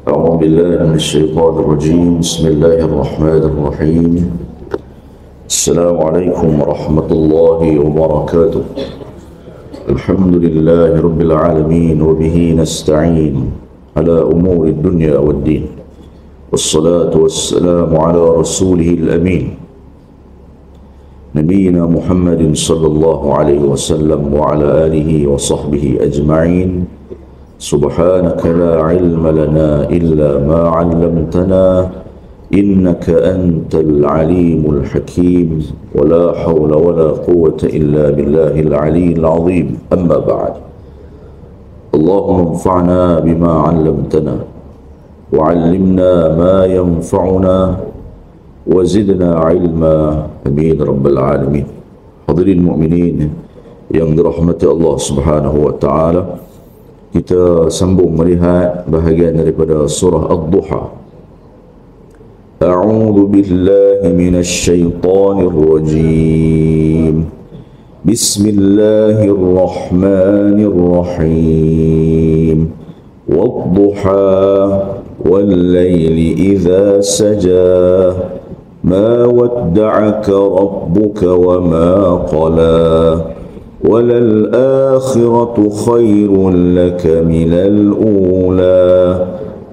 أعوذ بالله من الشيطان الرجيم. بسم الله الرحمن الرحيم. السلام عليكم ورحمة الله وبركاته. الحمد لله رب العالمين وبه نستعين على أمور الدنيا والدين، والصلاة والسلام على رسوله الأمين نبينا محمد صلى الله عليه وسلم وعلى آله وصحبه أجمعين. سبحانك لا علم لنا إلا ما علمتنا إنك أنت العليم الحكيم، ولا حول ولا قوة إلا بالله العلي العظيم. أما بعد، اللهم انفعنا بما علمتنا وعلمنا ما ينفعنا وزدنا علما. Amin Rabbal Alamin. Hadirin mu'minin yang dirahmati Allah Subhanahu wa ta'ala, kita sambung melihat bahagian daripada surah Ad-Duha. A'udzu billahi minasy syaithanir rajim. Bismillahirrahmanirrahim. Wad-duha wal-laili idza saja ma wadda'aka rabbuka wa ma qala وَلَلْآخِرَةُ خَيْرٌ لَكَ مِنَ الْأُولَى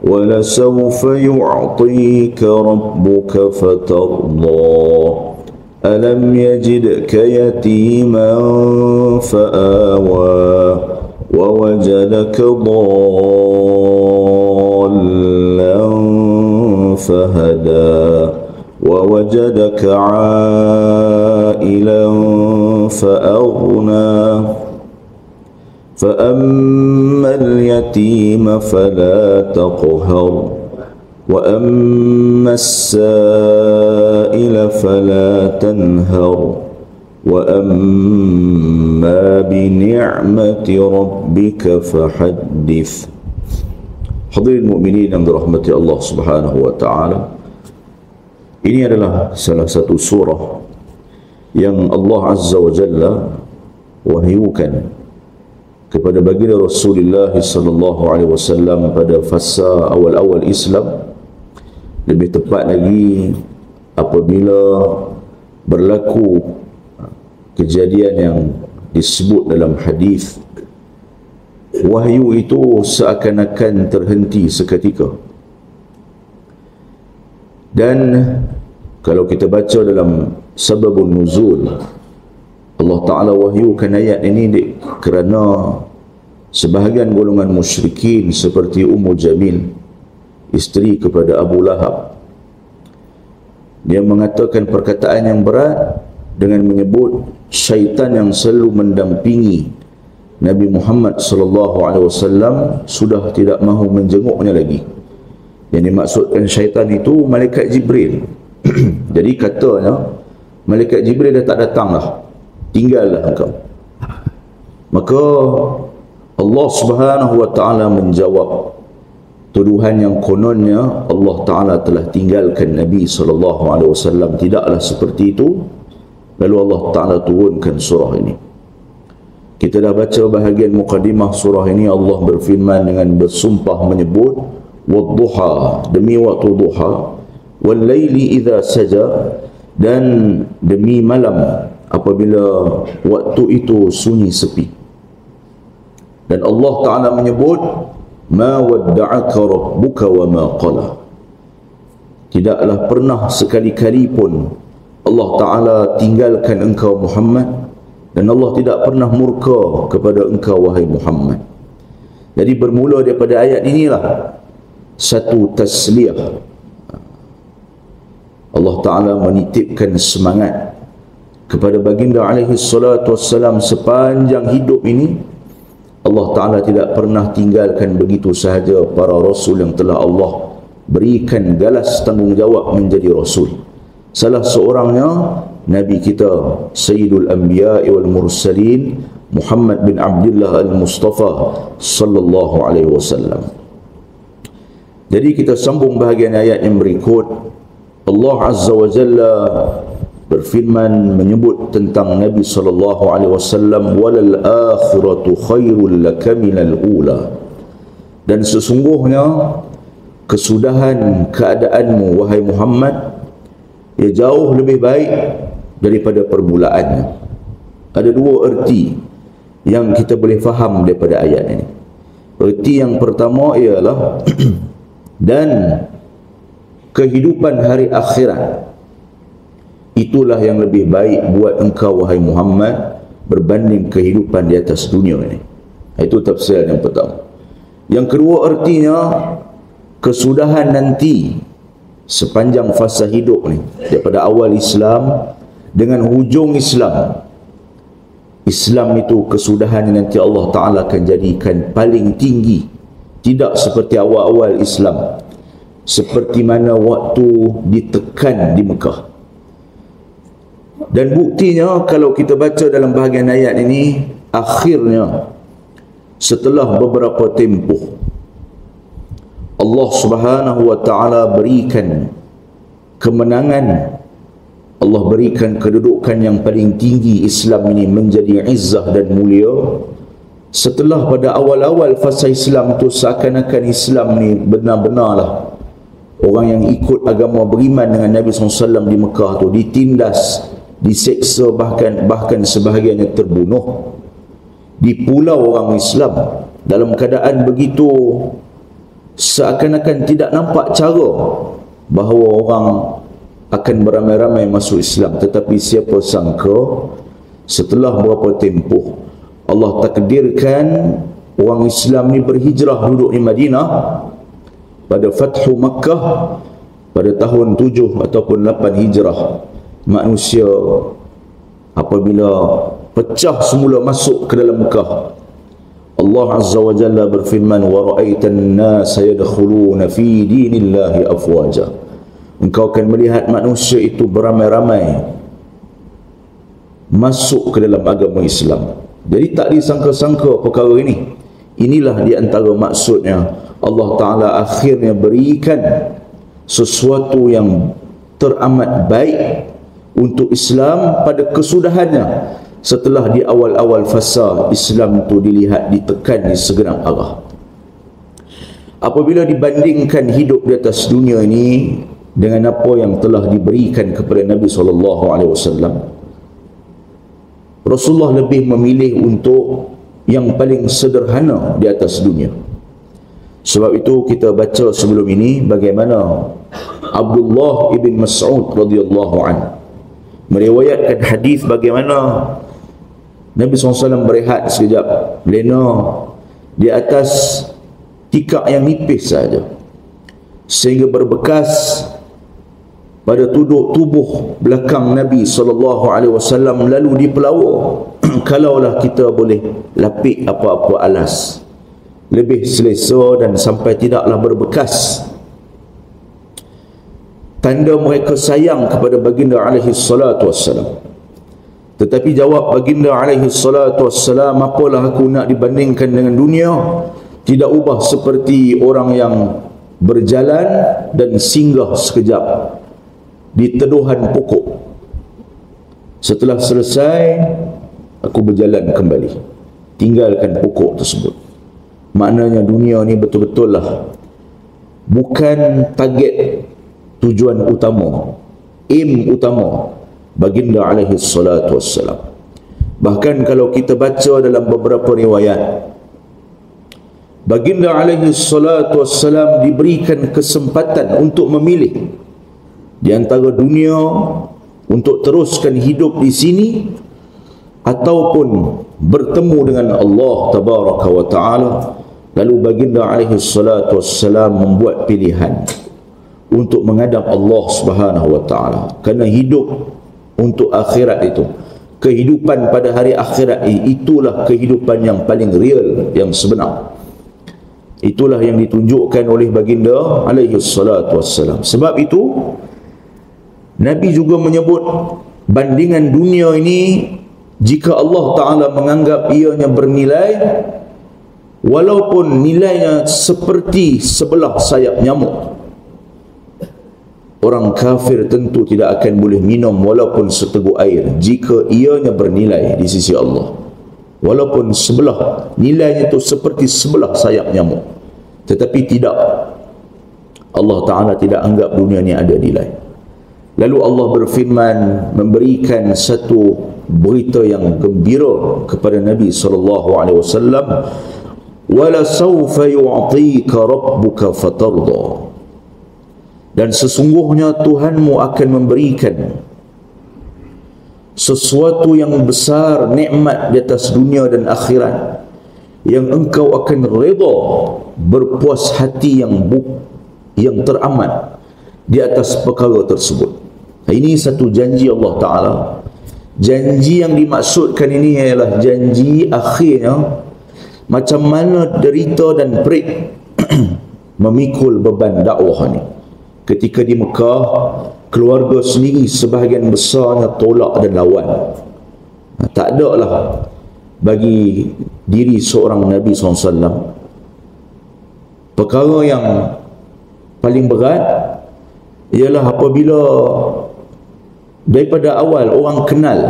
وَلَسَوْفَ يُعْطِيكَ رَبُّكَ فَتَرْضَى أَلَمْ يَجِدْكَ يَتِيمًا فَآوَى وَوَجَدَكَ ضَالًّا فَهَدَى وَوَجَدَكَ عَائِلًا فأغنى فأما اليتيم فلا تقهر وأما السائل فلا تنهر وأما بنعمة ربك فحدث. Hadirin mukminin yang dirahmati Allah Subhanahu wa taala, ini adalah salah satu surah yang Allah Azza wa Jalla wahyukan kepada baginda Rasulullah sallallahu alaihi wasallam pada fasa awal-awal Islam, lebih tepat lagi apabila berlaku kejadian yang disebut dalam hadis, wahyu itu seakan-akan terhenti seketika. Dan kalau kita baca dalam Sababun Nuzul, Allah Ta'ala wahyukan ayat ini kerana sebahagian golongan musyrikin seperti Ummu Jamil, isteri kepada Abu Lahab, dia mengatakan perkataan yang berat dengan menyebut syaitan yang selalu mendampingi Nabi Muhammad sallallahu alaihi wasallam sudah tidak mahu menjenguknya lagi. Yang dimaksudkan syaitan itu malaikat Jibril. Jadi katanya malaikat Jibril dah tak datang dah, tinggallah engkau. Maka Allah Subhanahu wa ta'ala menjawab tuduhan yang kononnya Allah Ta'ala telah tinggalkan Nabi SAW. Tidaklah seperti itu. Lalu Allah Ta'ala turunkan surah ini. Kita dah baca bahagian muqaddimah surah ini. Allah berfirman dengan bersumpah menyebut wad-duha, demi waktu duha, wal-laili idza saja, dan demi malam apabila waktu itu sunyi sepi. Dan Allah Ta'ala menyebut ma wadda'aka rabbuka wa ma qala. Tidaklah pernah sekali-kali pun Allah Ta'ala tinggalkan engkau Muhammad, dan Allah tidak pernah murka kepada engkau wahai Muhammad. Jadi bermula daripada ayat inilah satu tasliyah. Allah Ta'ala menitipkan semangat kepada baginda alaihi salatu wassalam sepanjang hidup ini. Allah Ta'ala tidak pernah tinggalkan begitu sahaja para rasul yang telah Allah berikan galas tanggungjawab menjadi rasul. Salah seorangnya Nabi kita Sayyidul Anbiya wal Mursalin Muhammad bin Abdullah al-Mustafa sallallahu alaihi wasallam. Jadi kita sambung bahagian ayat yang berikut. Allah Azza wa Jalla berfirman menyebut tentang Nabi sallallahu alaihi wasallam, walal akhiratu khairul laka minal ula. Dan sesungguhnya kesudahan keadaanmu wahai Muhammad ia jauh lebih baik daripada permulaannya. Ada dua erti yang kita boleh faham daripada ayat ini. Erti yang pertama ialah dan kehidupan hari akhirat itulah yang lebih baik buat engkau wahai Muhammad berbanding kehidupan di atas dunia ini. Itu tafsir yang pertama. Yang kedua artinya kesudahan nanti sepanjang fasa hidup ni, daripada awal Islam dengan hujung Islam. Islam itu kesudahan nanti Allah Ta'ala akan jadikan paling tinggi. Tidak seperti awal-awal Islam, seperti mana waktu ditekan di Mekah. Dan buktinya kalau kita baca dalam bahagian ayat ini, akhirnya setelah beberapa tempoh Allah Subhanahu wa Ta'ala berikan kemenangan, Allah berikan kedudukan yang paling tinggi Islam ini menjadi izzah dan mulia. Setelah pada awal-awal fasa Islam itu seakan-akan Islam ni benar-benarlah orang yang ikut agama beriman dengan Nabi SAW di Mekah tu ditindas, diseksa, bahkan sebahagiannya terbunuh di pulau orang Islam. Dalam keadaan begitu seakan-akan tidak nampak cara bahawa orang akan beramai-ramai masuk Islam. Tetapi siapa sangka setelah berapa tempoh Allah takdirkan orang Islam ni berhijrah duduk di Madinah pada Fathu Makkah pada tahun 7 ataupun 8 Hijrah. Manusia apabila pecah semula masuk ke dalam Mekah, Allah Azza wa Jalla berfirman, wa ra'aitan nasa yadkhuluna fi dinillahi afwaja. Engkau akan melihat manusia itu beramai-ramai masuk ke dalam agama Islam. Jadi tak disangka-sangka perkara ini. Inilah di antara maksudnya Allah Ta'ala akhirnya berikan sesuatu yang teramat baik untuk Islam pada kesudahannya setelah di awal-awal fasa Islam itu dilihat ditekan di segenap arah. Apabila dibandingkan hidup di atas dunia ini dengan apa yang telah diberikan kepada Nabi SAW, Rasulullah lebih memilih untuk yang paling sederhana di atas dunia. Sebab itu kita baca sebelum ini bagaimana Abdullah ibn Mas'ud radhiyallahu anhu meriwayatkan hadis bagaimana Nabi SAW berehat sekejap, lena di atas tikar yang nipis saja, sehingga berbekas pada tubuh belakang Nabi SAW lalu dipelawa. Kalaulah kita boleh lapik apa-apa alas, lebih selesa dan sampai tidaklah berbekas. Tanda mereka sayang kepada baginda alaihi salatu wassalam. Tetapi jawab baginda alaihi salatu wassalam, apalah aku nak dibandingkan dengan dunia, tidak ubah seperti orang yang berjalan dan singgah sekejap di teduhan pokok. Setelah selesai, aku berjalan kembali, tinggalkan pokok tersebut. Maknanya dunia ni betul-betul lah bukan target, tujuan utama, aim utama baginda alaihi salatu wassalam. Bahkan kalau kita baca dalam beberapa riwayat, baginda alaihi salatu wassalam diberikan kesempatan untuk memilih di antara dunia untuk teruskan hidup di sini ataupun bertemu dengan Allah tabaraka wa taala. Lalu baginda alaihi salatu wassalam membuat pilihan untuk menghadap Allah Subhanahu wa taala, kerana hidup untuk akhirat itu, kehidupan pada hari akhirat itulah kehidupan yang paling real, yang sebenar. Itulah yang ditunjukkan oleh baginda alaihi salatu wassalam. Sebab itu Nabi juga menyebut bandingan dunia ini, jika Allah Ta'ala menganggap ianya bernilai, walaupun nilainya seperti sebelah sayap nyamuk, orang kafir tentu tidak akan boleh minum walaupun seteguk air jika ianya bernilai di sisi Allah, walaupun sebelah nilainya itu seperti sebelah sayap nyamuk. Tetapi tidak, Allah Ta'ala tidak anggap dunia ni ada nilai. Lalu Allah berfirman, memberikan satu berita yang gembira kepada Nabi SAW, wala sawfa yu'tika rabbuka fatarda, dan sesungguhnya Tuhanmu akan memberikan sesuatu yang besar, nikmat di atas dunia dan akhirat, yang engkau akan redha, berpuas hati yang teramat di atas perkara tersebut. Ini satu janji Allah Ta'ala. Janji yang dimaksudkan ini ialah janji akhirnya macam mana derita dan perit memikul beban dakwah ni. Ketika di Mekah, keluarga sendiri sebahagian besarnya tolak dan lawan. Tak ada lah bagi diri seorang Nabi SAW perkara yang paling berat ialah apabila daripada awal orang kenal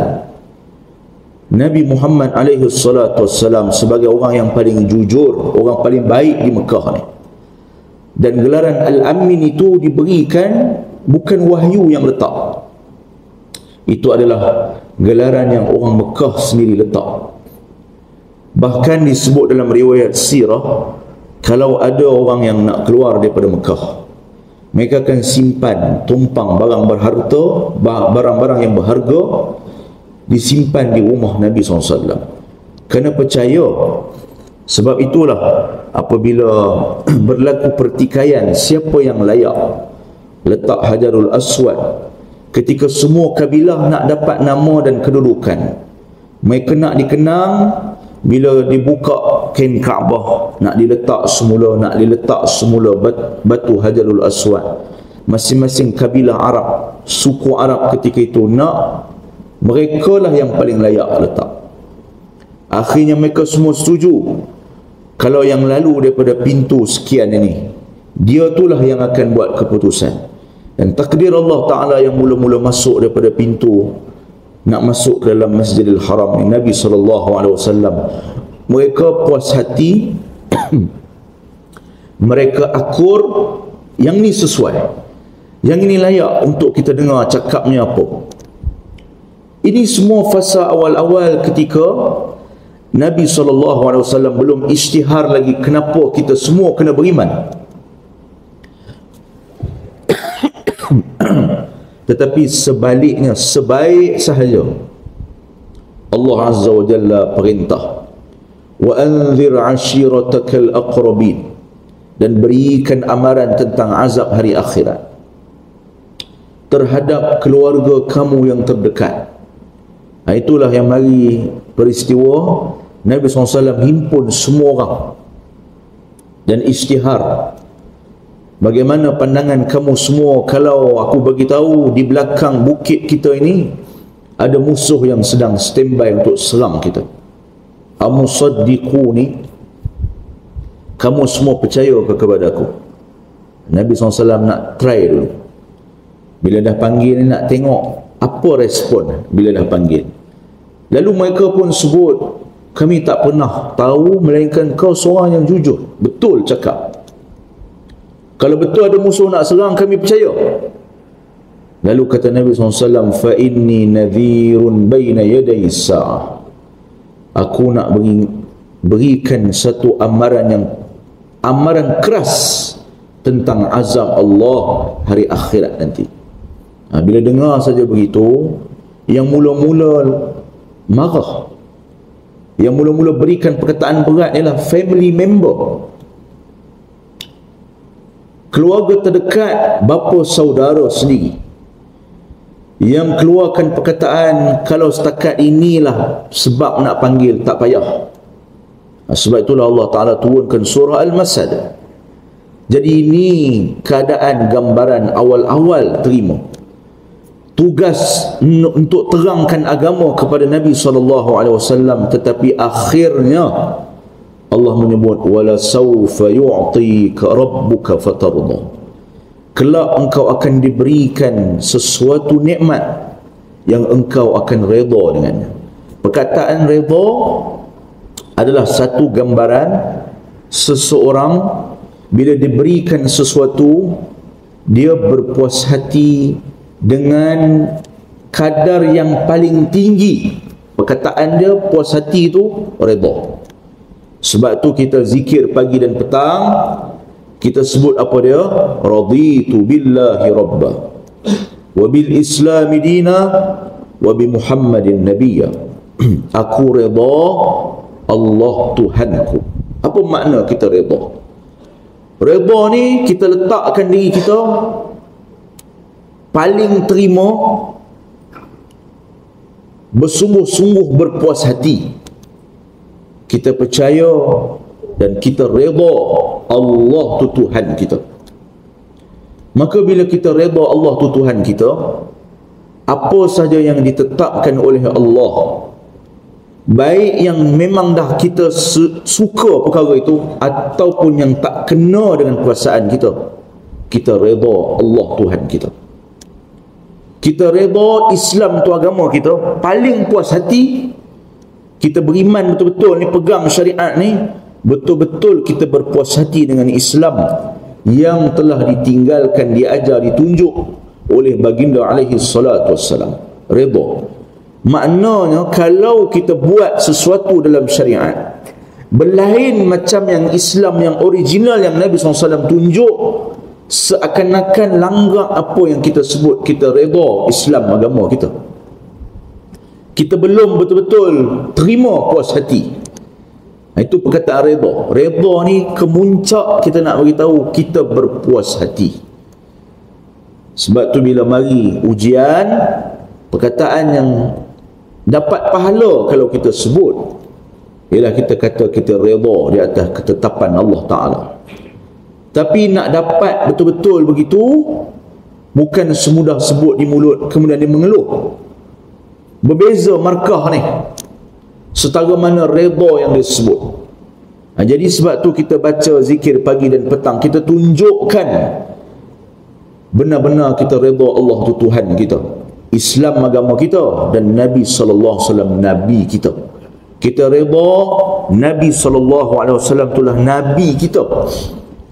Nabi Muhammad SAW sebagai orang yang paling jujur, orang paling baik di Mekah ni. Dan gelaran Al-Amin itu diberikan bukan wahyu yang letak. Itu adalah gelaran yang orang Mekah sendiri letak. Bahkan disebut dalam riwayat sirah, kalau ada orang yang nak keluar daripada Mekah, mereka akan simpan tumpang barang berharga, barang-barang yang berharga disimpan di rumah Nabi SAW. Kena percaya. Sebab itulah apabila berlaku pertikaian siapa yang layak letak Hajarul Aswad, ketika semua kabilah nak dapat nama dan kedudukan, mereka nak dikenang. Bila dibuka kain Kaabah, nak diletak semula batu Hajarul Aswad, masing-masing kabilah Arab, suku Arab ketika itu nak, mereka lah yang paling layak letak. Akhirnya mereka semua setuju, kalau yang lalu daripada pintu sekian ini, dia itulah yang akan buat keputusan. Dan takdir Allah Ta'ala yang mula-mula masuk daripada pintu, nak masuk ke dalam Masjidil Haram ni, Nabi SAW, mereka puas hati mereka akur, yang ni sesuai, yang ini layak untuk kita dengar cakapnya apa. Ini semua fasa awal-awal ketika Nabi SAW belum isytihar lagi kenapa kita semua kena beriman. Tetapi sebaliknya, sebaik sahaja Allah Azza wa Jalla perintah, wa anzir ashiratakal aqrabin, dan berikan amaran tentang azab hari akhirat terhadap keluarga kamu yang terdekat. Itulah yang mari peristiwa Nabi SAW himpun semua orang dan isytihar, bagaimana pandangan kamu semua kalau aku bagi tahu di belakang bukit kita ini ada musuh yang sedang standby untuk serang kita. Amusaddiquni, kamu semua percaya ke kepada aku? Nabi SAW nak try dulu. Bila dah panggil, nak tengok apa respon bila dah panggil. Lalu mereka pun sebut, kami tak pernah tahu melainkan kau seorang yang jujur, betul cakap. Kalau betul ada musuh nak serang, kami percaya. Lalu kata Nabi SAW, fa inni nadhirun baina yaday sa'ah, aku nak berikan satu amaran keras tentang azab Allah hari akhirat nanti. Bila dengar saja begitu, yang mula-mula marah, yang mula-mula berikan perkataan berat ialah family member, keluarga terdekat, bapa saudara sendiri, yang keluarkan perkataan kalau setakat inilah sebab nak panggil, tak payah. Sebab itulah Allah Ta'ala turunkan surah Al-Masad. Jadi ini keadaan gambaran awal-awal terima tugas untuk terangkan agama kepada Nabi SAW, tetapi akhirnya Allah menyebut wala sawfa yu'tika rabbuka fatarda, kelak engkau akan diberikan sesuatu nikmat yang engkau akan redha dengannya. Perkataan redha adalah satu gambaran seseorang bila diberikan sesuatu dia berpuas hati dengan kadar yang paling tinggi. Perkataan dia puas hati itu redha. Sebab tu kita zikir pagi dan petang, kita sebut apa dia? Raditu billahi rabba wa bil islami dina wa bi Muhammadin nabiyya. Aku redha Allah Tuhanku. Apa makna kita redha? Redha ni kita letakkan diri kita paling terima, bersungguh-sungguh berpuas hati. Kita percaya dan kita redha Allah tu Tuhan kita. Maka bila kita redha Allah tu Tuhan kita, apa sahaja yang ditetapkan oleh Allah, baik yang memang dah kita suka perkara itu ataupun yang tak kena dengan perasaan kita, kita redha Allah Tuhan kita. Kita redha Islam tu agama kita, paling puas hati. Kita beriman betul-betul ni, pegang syariat ni, betul-betul kita berpuas hati dengan Islam yang telah ditinggalkan, diajar, ditunjuk oleh baginda alaihi salatu wassalam. Redha maknanya kalau kita buat sesuatu dalam syariat berlain macam yang Islam yang original yang Nabi SAW tunjuk, seakan-akan langgar apa yang kita sebut kita redha Islam agama kita. Kita belum betul-betul terima puas hati. Itu perkataan redha. Redha ni kemuncak kita nak beritahu kita berpuas hati. Sebab tu bila mari ujian, perkataan yang dapat pahala kalau kita sebut ialah kita kata kita redha di atas ketetapan Allah Ta'ala. Tapi nak dapat betul-betul begitu, bukan semudah sebut di mulut kemudian dia mengeluh. Berbeza markah ni, setara mana redha yang disebut. Jadi sebab tu kita baca zikir pagi dan petang, kita tunjukkan benar-benar kita redha Allah tu Tuhan kita, Islam agama kita, dan Nabi SAW Nabi kita. Kita redha Nabi SAW itulah Nabi kita.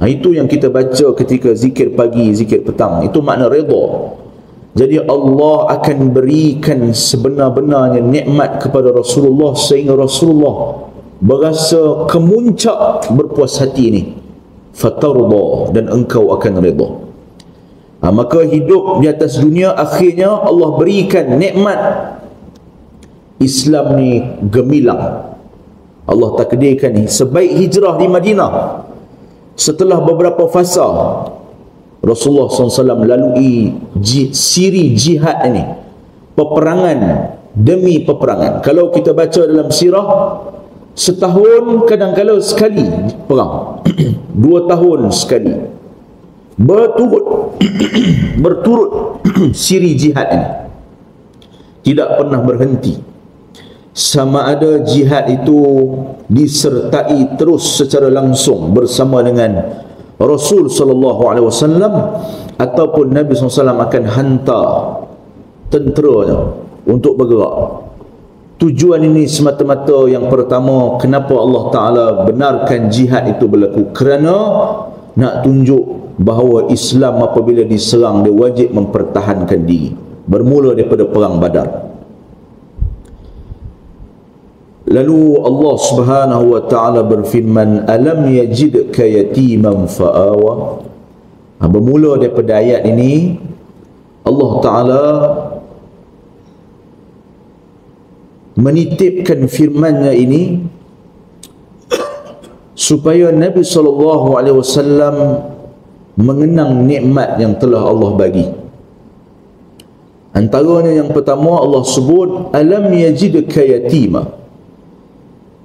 Itu yang kita baca ketika zikir pagi, zikir petang. Itu makna redha. Jadi Allah akan berikan sebenar-benarnya nikmat kepada Rasulullah sehingga Rasulullah berasa kemuncak berpuas hati ini. Fatarda, dan engkau akan redha. Maka hidup di atas dunia, akhirnya Allah berikan nikmat Islam ni gemilang. Allah takdirkan sebaik hijrah di Madinah. Setelah beberapa fasa Rasulullah SAW lalui siri jihad ini, peperangan demi peperangan. Kalau kita baca dalam sirah, setahun kadang-kadang sekali perang 2 tahun sekali, berturut siri jihad ini tidak pernah berhenti. Sama ada jihad itu disertai terus secara langsung bersama dengan Rasul SAW ataupun Nabi SAW akan hantar tenteranya untuk bergerak. Tujuan ini semata-mata yang pertama, kenapa Allah Ta'ala benarkan jihad itu berlaku? Kerana nak tunjuk bahawa Islam apabila diserang dia wajib mempertahankan diri. Bermula daripada perang Badar. Lalu Allah Subhanahu wa Ta'ala berfirman, alam yajidka yatiman fa'awa. Bermula daripada ayat ini Allah Ta'ala menitipkan firman-Nya ini supaya Nabi SAW mengenang nikmat yang telah Allah bagi. Antaranya yang pertama Allah sebut alam yajidka yatima.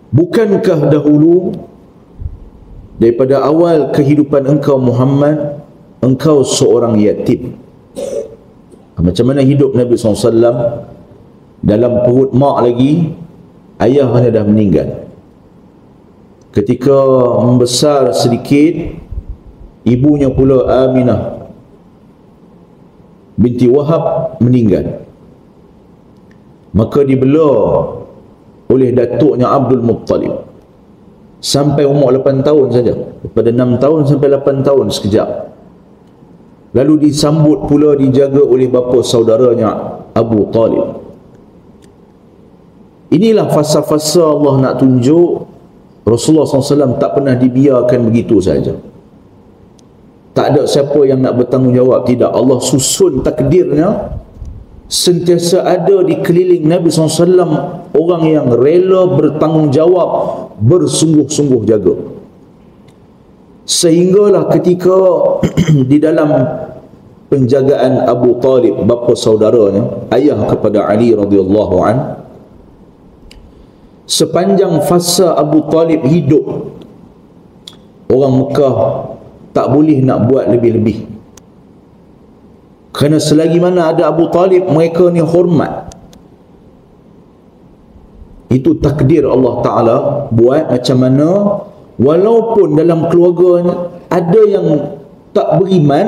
Bukankah dahulu daripada awal kehidupan engkau Muhammad, engkau seorang yatim? Macam mana hidup Nabi SAW? Dalam perut mak lagi, ayahnya dah meninggal. Ketika membesar sedikit, ibunya pula Aminah binti Wahab meninggal. Maka dibela oleh datuknya Abdul Muttalib sampai umur 8 tahun saja. Daripada 6 tahun sampai 8 tahun sekejap. lalu disambut pula, dijaga oleh bapa saudaranya Abu Talib. Inilah fasa-fasa Allah nak tunjuk Rasulullah SAW tak pernah dibiarkan begitu saja. Tak ada siapa yang nak bertanggungjawab, tidak. Allah susun takdirnya, sentiasa ada di keliling Nabi SAW orang yang rela bertanggungjawab, bersungguh-sungguh jaga. Sehinggalah ketika di dalam penjagaan Abu Talib, bapa saudaranya, ayah kepada Ali radhiyallahu an, sepanjang fasa Abu Talib hidup, orang Mekah tak boleh nak buat lebih-lebih. Kerana selagi mana ada Abu Talib, mereka ni hormat. Itu takdir Allah Ta'ala buat macam mana, walaupun dalam keluarga ada yang tak beriman,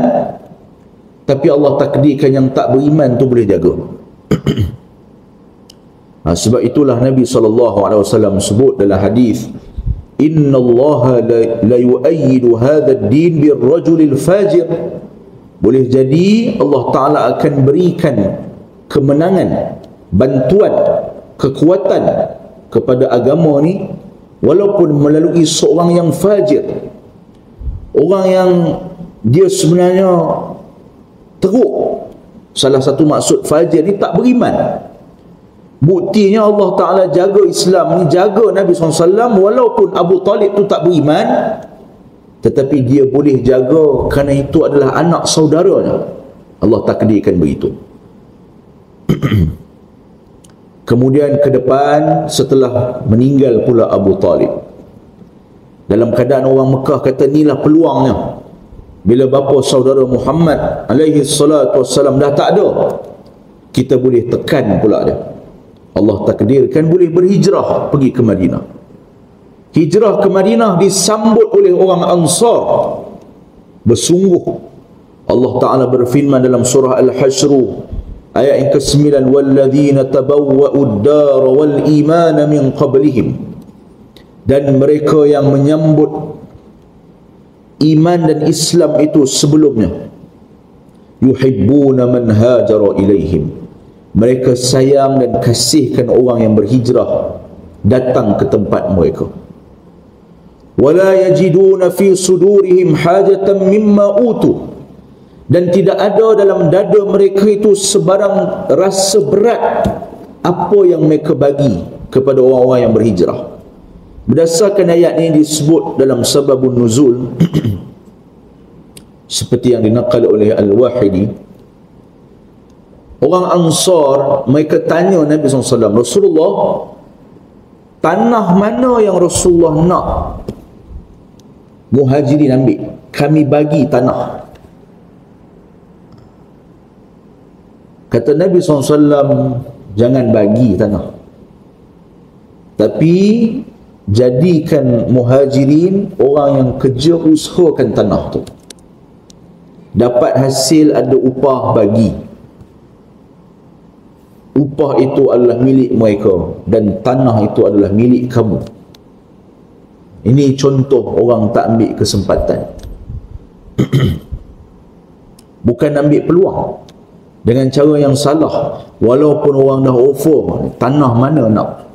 tapi Allah takdirkan yang tak beriman tu boleh jaga. Sebab itulah Nabi SAW sebut dalam hadis, Inna Allah la yu'ayyidu hadha ad-din bir-rajulil fajir. Boleh jadi Allah Ta'ala akan berikan kemenangan, bantuan, kekuatan kepada agama ni walaupun melalui seorang yang fajir, orang yang dia sebenarnya teruk. Salah satu maksud fajir ni tak beriman. Buktinya Allah Ta'ala jaga Islam ni, jaga Nabi SAW, walaupun Abu Talib tu tak beriman, tetapi dia boleh jaga kerana itu adalah anak saudaranya. Allah takdirkan begitu. Kemudian ke depan, setelah meninggal pula Abu Talib, dalam keadaan orang Mekah kata inilah peluangnya, bila bapa saudara Muhammad alaihi salatu wassalam dah tak ada, kita boleh tekan pula dia. Allah takdirkan boleh berhijrah pergi ke Madinah. Hijrah ke Madinah disambut oleh orang Ansar bersungguh. Allah Ta'ala berfirman dalam surah Al-Hashr ayat yang ke-9, walladzina tabawwa'u ad-dar wal iman min qablihim, dan mereka yang menyambut iman dan Islam itu sebelumnya, yuhibbuna man hajara ilaihim, mereka sayang dan kasihkan orang yang berhijrah datang ke tempat mereka. Wala yajiduna fi sudurihim hajatan mimma utu, dan tidak ada dalam dada mereka itu sebarang rasa berat apa yang mereka bagi kepada orang-orang yang berhijrah. Berdasarkan ayat ini disebut dalam sababun nuzul seperti yang dinaqal oleh Al-Wahidi, orang Ansar mereka tanya Nabi SAW, Rasulullah, tanah mana yang Rasulullah nak Muhajirin ambil, kami bagi tanah. Kata Nabi SAW, jangan bagi tanah, tapi jadikan Muhajirin orang yang kerja usahakan tanah tu, dapat hasil ada upah bagi. Upah itu adalah milik mereka dan tanah itu adalah milik kamu. Ini contoh orang tak ambil kesempatan. Bukan ambil peluang dengan cara yang salah. Walaupun orang dah offer tanah mana nak,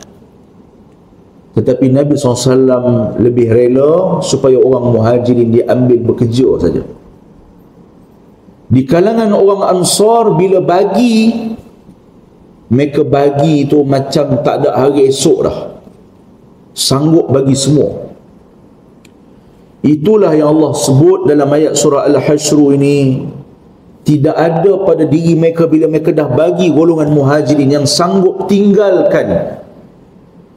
tetapi Nabi SAW lebih rela supaya orang Muhajirin diambil bekerja saja. Di kalangan orang Ansar, bila bagi, mereka bagi itu macam tak ada hari esok dah, sanggup bagi semua. Itulah yang Allah sebut dalam ayat surah Al-Hashr ini, tidak ada pada diri mereka bila mereka dah bagi golongan Muhajirin yang sanggup tinggalkan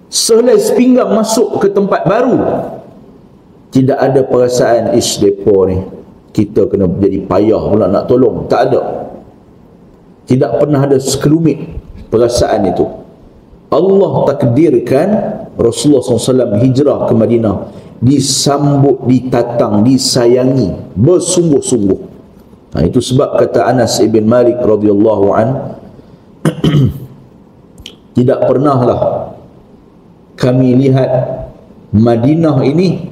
sehelai sepinggang masuk ke tempat baru, tidak ada perasaan depa ni kita kena jadi payah pula nak tolong. Tak ada. Tidak pernah ada sekelumit perasaan itu. Allah takdirkan Rasulullah SAW hijrah ke Madinah, disambut, ditatang, disayangi bersungguh-sungguh. Itu sebab kata Anas ibn Malik radhiyallahu an, tidak pernahlah kami lihat Madinah ini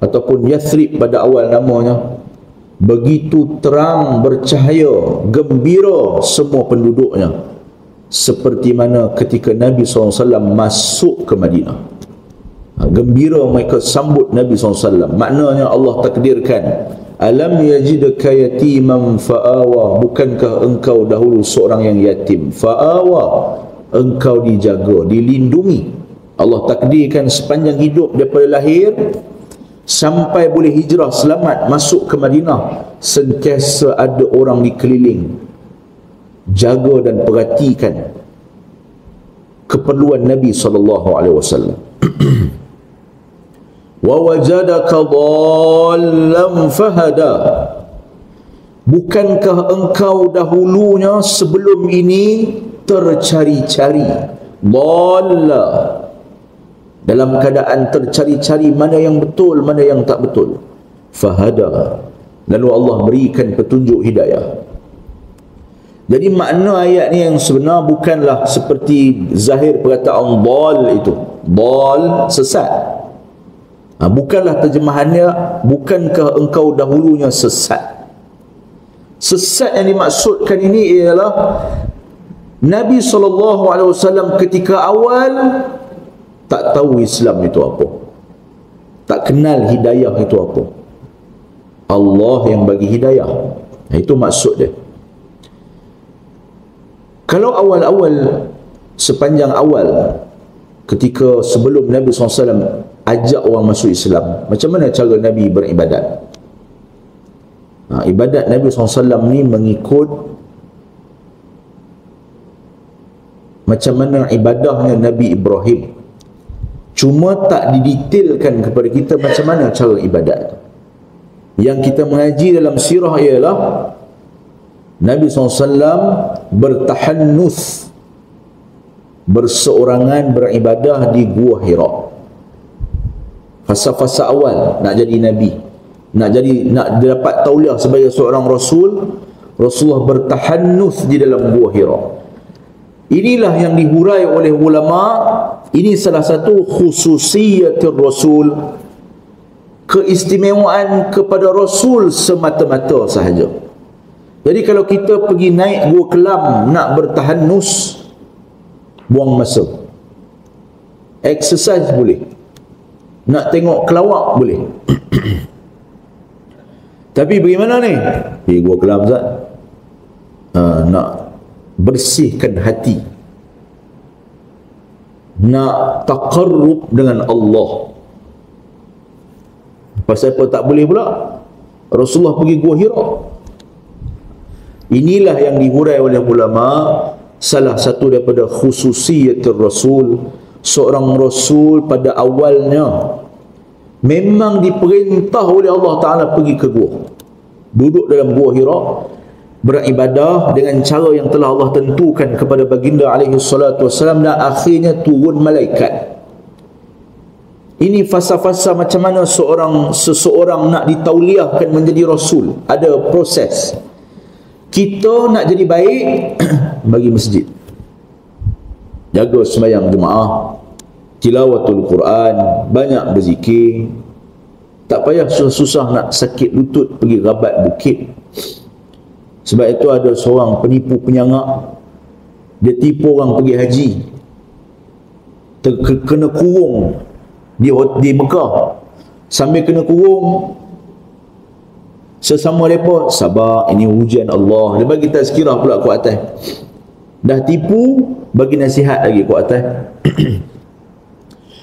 ataupun Yathrib pada awal namanya begitu terang, bercahaya, gembira semua penduduknya, seperti mana ketika Nabi SAW masuk ke Madinah. Gembira mereka sambut Nabi SAW. Maknanya Allah takdirkan, alam yajidka yatiman fa'awa, bukankah engkau dahulu seorang yang yatim, fa'awa, engkau dijaga, dilindungi. Allah takdirkan sepanjang hidup daripada lahir sampai boleh hijrah selamat masuk ke Madinah, sentiasa ada orang dikeliling jaga dan perhatikan keperluan Nabi SAW. Wa wajadaka dhallan fahada, bukankah engkau dahulunya sebelum ini tercari-cari, dhalla, dalam keadaan tercari-cari mana yang betul, mana yang tak betul, fahada, lalu Allah berikan petunjuk hidayah. Jadi makna ayat ni yang sebenar bukanlah seperti zahir perkataan dhal itu, dhal, sesat. Bukanlah terjemahannya, bukankah engkau dahulunya sesat. Sesat yang dimaksudkan ini ialah Nabi SAW ketika awal tak tahu Islam itu apa, tak kenal hidayah itu apa. Allah yang bagi hidayah. Itu maksud dia. Kalau awal-awal, sepanjang awal, ketika sebelum Nabi SAW ajak orang masuk Islam, macam mana cara Nabi beribadat? Ibadat Nabi SAW ni mengikut macam mana ibadahnya Nabi Ibrahim. Cuma tak didetailkan kepada kita macam mana cara ibadat. Yang kita mengaji dalam sirah ialah Nabi SAW bertahannuth, berseorangan beribadah di Gua Hira. Fasa-fasa awal nak jadi Nabi, nak dapat tauliah sebagai seorang Rasul, Rasulullah bertahannuth di dalam Gua Hira. Inilah yang dihurai oleh ulama. Ini salah satu khususiyatir Rasul, keistimewaan kepada Rasul semata-mata sahaja. Jadi kalau kita pergi naik Gua Kelam nak bertahanus, buang masa. Exercise boleh, nak tengok kelawak boleh. Tapi bagaimana ni? Pergi Gua Kelam Zat, nak bersihkan hati, nak taqarrub dengan Allah. Pasal apa tak boleh pula? Rasulullah pergi Gua Hira. Inilah yang dihurai oleh ulama, salah satu daripada khususiyatul Rasul. Seorang Rasul pada awalnya memang diperintah oleh Allah Ta'ala pergi ke gua, duduk dalam Gua Hira, beribadah dengan cara yang telah Allah tentukan kepada baginda alaihi salatu wassalam, dan akhirnya turun malaikat. Ini fasa-fasa macam mana seseorang nak ditauliahkan menjadi Rasul. Ada proses. Kita nak jadi baik, bagi masjid, jaga sembahyang jemaah, tilawatul Quran, banyak berzikir. Tak payah susah-susah nak sakit lutut pergi rabat bukit. Sebab itu ada seorang penipu penyangak, dia tipu orang pergi haji, kena kurung di Mekah. Sambil kena kurung, sesama mereka, sabar, ini ujian Allah. Dia bagi tazkirah pula kat atas. Dah tipu, bagi nasihat lagi kat atas.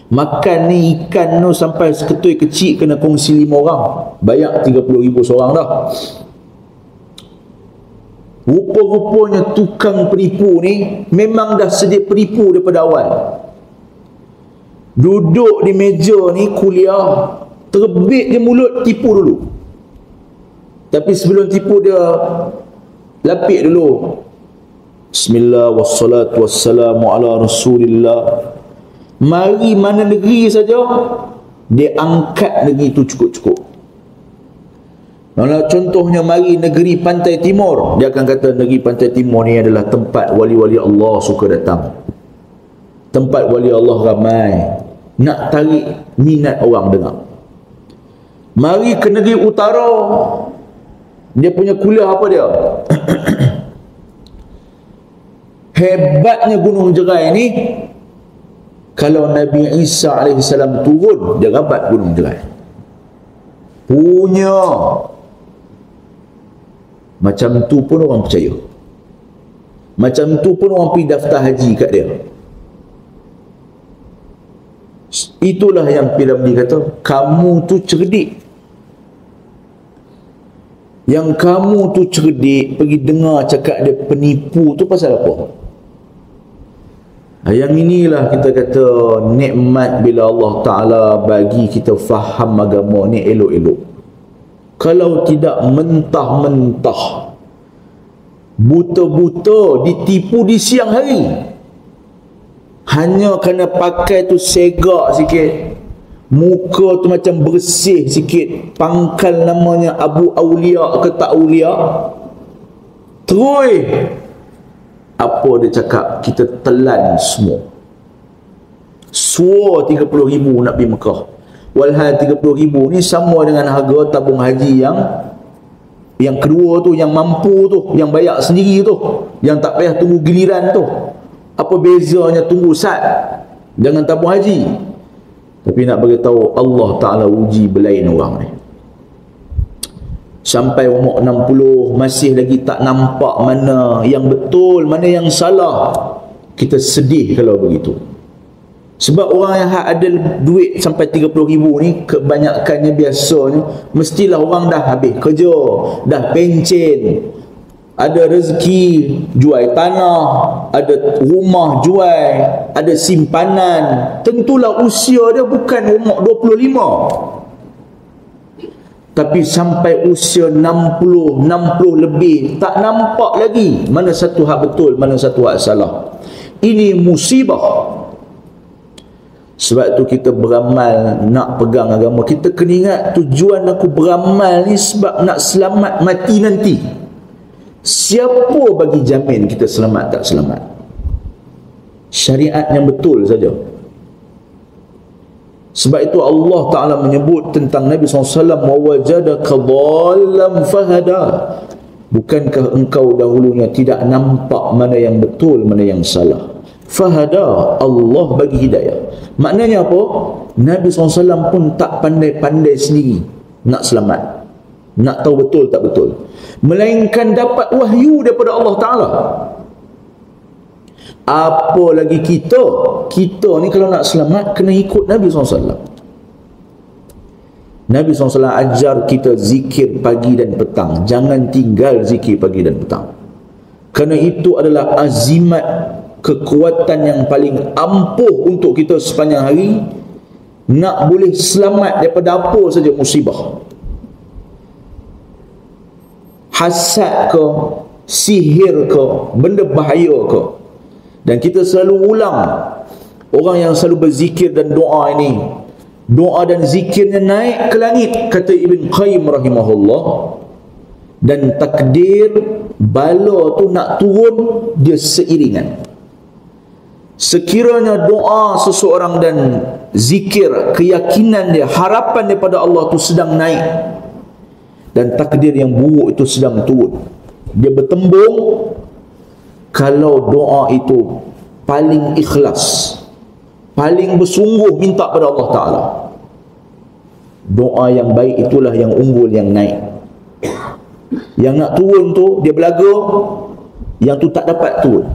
Makan ni ikan tu sampai seketui kecil kena kongsi 5 orang, bayar 30,000 seorang dah. Rupa-rupanya tukang penipu ni memang dah sedia penipu daripada awal. Duduk di meja ni kuliah, terbit dia mulut, tipu dulu. Tapi sebelum tipu dia lapik dulu, bismillah wassalatu wassalamu ala rasulillah. Mari mana negeri saja, dia angkat negeri tu cukup-cukup. Kalau contohnya mari negeri Pantai Timur, dia akan kata negeri Pantai Timur ni adalah tempat wali-wali Allah suka datang, tempat wali Allah ramai, nak tarik minat orang dengar. Mari ke negeri utara, Dia punya kuliah apa dia? Hebatnya Gunung Jerai ni, kalau Nabi Isa AS turun, dia rabat Gunung Jerai. Punya. Macam tu pun orang percaya. Macam tu pun orang pergi daftar haji kat dia. Itulah yang Piramli kata, kamu tu cerdik. Yang kamu tu cerdik, pergi dengar cakap dia penipu tu pasal apa? Yang inilah kita kata nikmat bila Allah Ta'ala bagi kita faham agama ni elok-elok. Kalau tidak mentah-mentah, buta-buta ditipu di siang hari, hanya kerana pakai tu segak sikit, muka tu macam bersih sikit, pangkal namanya Abu Aulia ke tak Aulia, terus apa dia cakap, kita telan semua. Suar 30,000 nak pergi Mekah, walhal 30,000 ni sama dengan harga tabung haji yang kedua tu, yang mampu tu, yang bayar sendiri tu, yang tak payah tunggu giliran tu. Apa bezanya tunggu sat jangan tabung haji? Tapi nak beritahu, Allah Ta'ala uji belain orang ni. Sampai umur 60 masih lagi tak nampak mana yang betul, mana yang salah. Kita sedih kalau begitu. Sebab orang yang ada duit sampai 30,000 ni, kebanyakannya biasanya mestilah orang dah habis kerja, dah pencen, ada rezeki jual tanah, ada rumah jual, ada simpanan. Tentulah usia dia bukan umur 25, tapi sampai usia 60 lebih tak nampak lagi mana satu hak betul, mana satu hak salah. Ini musibah. Sebab tu kita beramal nak pegang agama. Kita kena ingat tujuan aku beramal ni sebab nak selamat mati nanti. Siapa bagi jamin kita selamat tak selamat? Syariat yang betul saja. Sebab itu Allah Ta'ala menyebut tentang Nabi SAW, وَوَجَدَكَ ضَالًّا فَهَدَى. Bukankah engkau dahulunya tidak nampak mana yang betul, mana yang salah? Fahada, Allah bagi hidayah. Maknanya apa? Nabi SAW pun tak pandai-pandai sendiri nak selamat, nak tahu betul tak betul, melainkan dapat wahyu daripada Allah Ta'ala. Apa lagi kita? Kita ni kalau nak selamat kena ikut Nabi SAW. Nabi SAW ajar kita zikir pagi dan petang. Jangan tinggal zikir pagi dan petang, kerana itu adalah azimat, kekuatan yang paling ampuh untuk kita sepanjang hari nak boleh selamat daripada apa saja musibah, hasad ke, sihir ke, benda bahaya ke. Dan kita selalu ulang, orang yang selalu berzikir dan doa ini, doa dan zikirnya naik ke langit, kata Ibn Qayyim rahimahullah. Dan takdir bala tu nak turun, dia seiringan. Sekiranya doa seseorang dan zikir, keyakinan dia, harapan daripada Allah tu sedang naik, dan takdir yang buruk itu sedang turun, dia bertembung. Kalau doa itu paling ikhlas, paling bersungguh minta pada Allah Ta'ala, doa yang baik itulah yang unggul, yang naik. Yang nak turun tu dia belaga, yang tu tak dapat turun.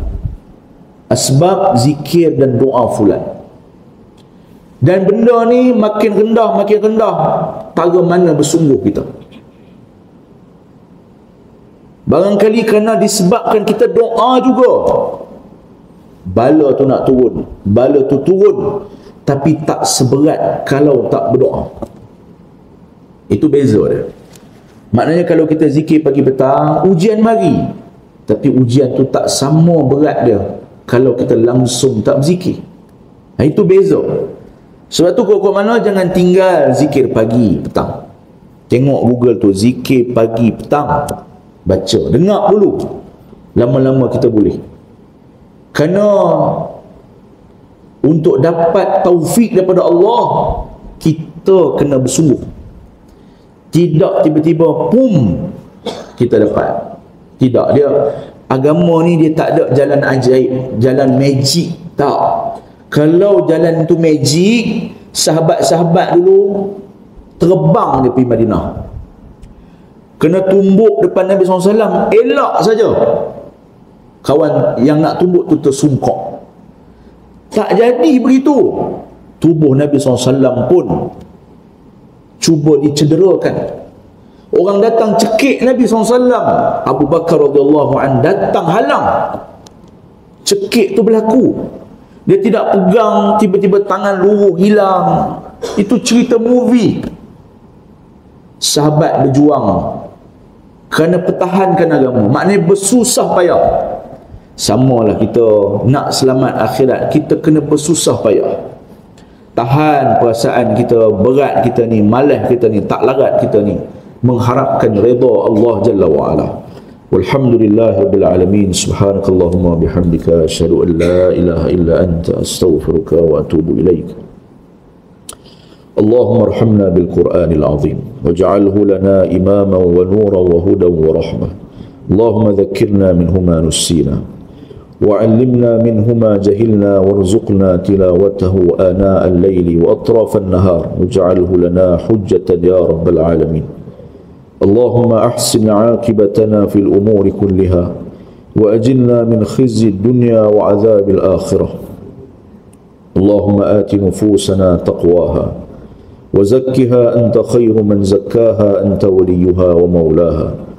Sebab zikir dan doa fulan. Dan benda ni makin rendah, tara mana bersungguh kita. Barangkali kerana disebabkan kita doa juga, bala tu nak turun, bala tu turun, tapi tak seberat kalau tak berdoa. Itu beza dia. Maknanya kalau kita zikir pagi petang, ujian mari, tapi ujian tu tak sama berat dia kalau kita langsung tak berzikir. Itu beza. Sebab tu kau mana jangan tinggal zikir pagi petang. Tengok Google tu, zikir pagi petang, baca, dengar dulu, lama-lama kita boleh. Kerana untuk dapat taufik daripada Allah, kita kena bersungguh. Tidak tiba-tiba pum kita dapat. Tidak, dia agama ni dia tak ada jalan ajaib, jalan magic, tak. Kalau jalan tu magic, sahabat-sahabat dulu terbang dia pergi Madinah. Kena tumbuk depan Nabi SAW, elak saja. Kawan yang nak tumbuk tu tersungkok. Tak jadi begitu. Tubuh Nabi SAW pun cuba dicederakan. Orang datang cekik Nabi SAW. Abu Bakar radhiyallahu anhu datang halang. Cekik tu berlaku. Dia tidak pegang, tiba-tiba tangan luruh hilang. Itu cerita movie. Sahabat berjuang kerana pertahankan agama. Maknanya bersusah payah. Samalah kita nak selamat akhirat, kita kena bersusah payah. Tahan perasaan kita, berat kita ni, malas kita ni, tak larat kita ni, mengharapkan redha Allah Jalla wa Ala. Walhamdulillahirabbil alamin. Subhanakallahumma bihamdika asyhadu an la ilaha illa anta astaghfiruka wa atubu ilaik. Allahumma arhamna bil Qur'anil azim waj'alhu lana imaman wa nuran wa hudan wa rahmah. Allahumma dhakkirna minhu ma nussina وعلمنا منه ما جهلنا وارزقنا تلاوته آناء الليل وأطراف النهار واجعله لنا حجة يا رب العالمين. اللهم أحسن عاقبتنا في الأمور كلها وأجلنا من خزي الدنيا وعذاب الآخرة. اللهم آت نفوسنا تقواها وزكها أنت خير من زكاها أنت وليها ومولاها.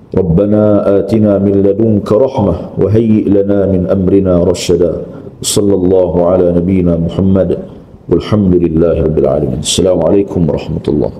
ربنا آتنا من لدنك رحمة وهيئ لنا من أمرنا رشدا. صلى الله على نبينا محمد والحمد لله رب العالمين. السلام عليكم ورحمة الله.